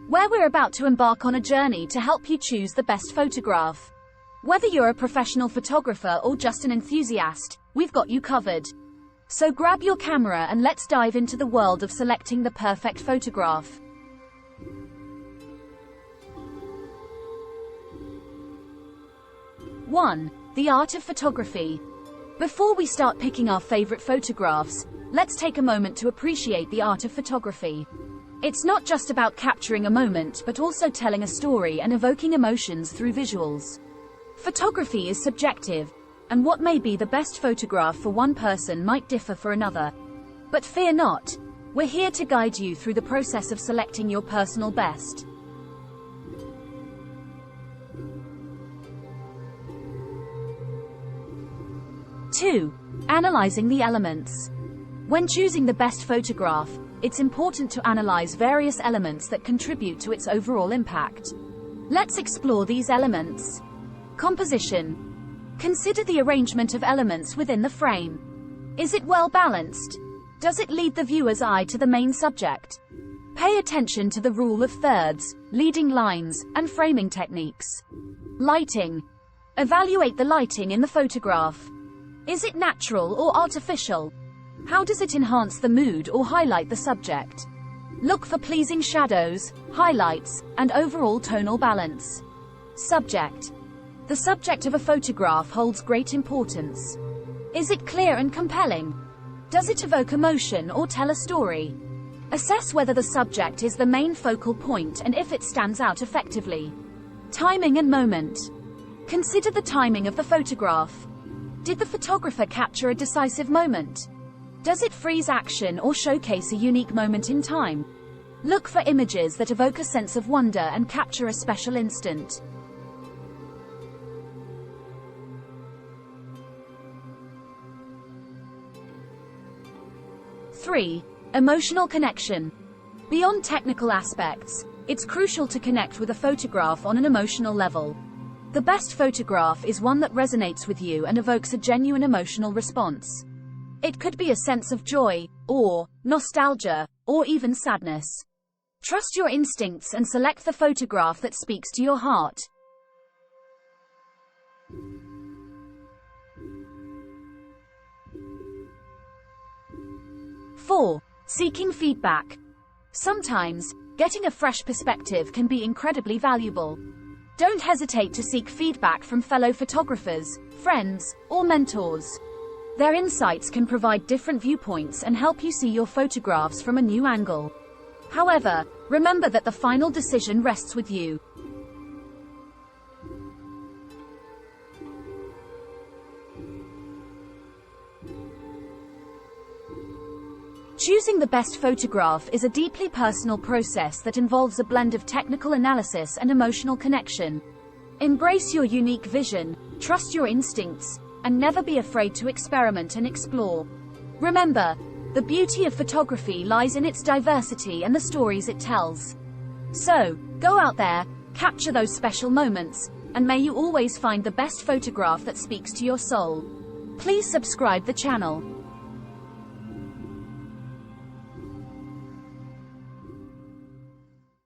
where we're about to embark on a journey to help you choose the best photograph. Whether you're a professional photographer or just an enthusiast, we've got you covered. So grab your camera and let's dive into the world of selecting the perfect photograph. 1. The art of photography. Before we start picking our favorite photographs, let's take a moment to appreciate the art of photography. It's not just about capturing a moment, but also telling a story and evoking emotions through visuals. Photography is subjective, and what may be the best photograph for one person might differ for another. But fear not, we're here to guide you through the process of selecting your personal best. 2. Analyzing the elements. When choosing the best photograph, it's important to analyze various elements that contribute to its overall impact. Let's explore these elements. Composition. Consider the arrangement of elements within the frame. Is it well balanced? Does it lead the viewer's eye to the main subject? Pay attention to the rule of thirds, leading lines, and framing techniques. Lighting. Evaluate the lighting in the photograph. Is it natural or artificial? How does it enhance the mood or highlight the subject? Look for pleasing shadows, highlights, and overall tonal balance. Subject. The subject of a photograph holds great importance. Is it clear and compelling? Does it evoke emotion or tell a story? Assess whether the subject is the main focal point and if it stands out effectively. Timing and moment. Consider the timing of the photograph. Did the photographer capture a decisive moment? Does it freeze action or showcase a unique moment in time? Look for images that evoke a sense of wonder and capture a special instant. 3. Emotional connection. Beyond technical aspects, it's crucial to connect with a photograph on an emotional level. The best photograph is one that resonates with you and evokes a genuine emotional response. It could be a sense of joy, awe, nostalgia, or even sadness. Trust your instincts and select the photograph that speaks to your heart. 4. Seeking feedback. Sometimes, getting a fresh perspective can be incredibly valuable. Don't hesitate to seek feedback from fellow photographers, friends, or mentors. Their insights can provide different viewpoints and help you see your photographs from a new angle. However, remember that the final decision rests with you. Choosing the best photograph is a deeply personal process that involves a blend of technical analysis and emotional connection. Embrace your unique vision, trust your instincts, and never be afraid to experiment and explore. Remember, the beauty of photography lies in its diversity and the stories it tells. So, go out there, capture those special moments, and may you always find the best photograph that speaks to your soul. Please subscribe the channel.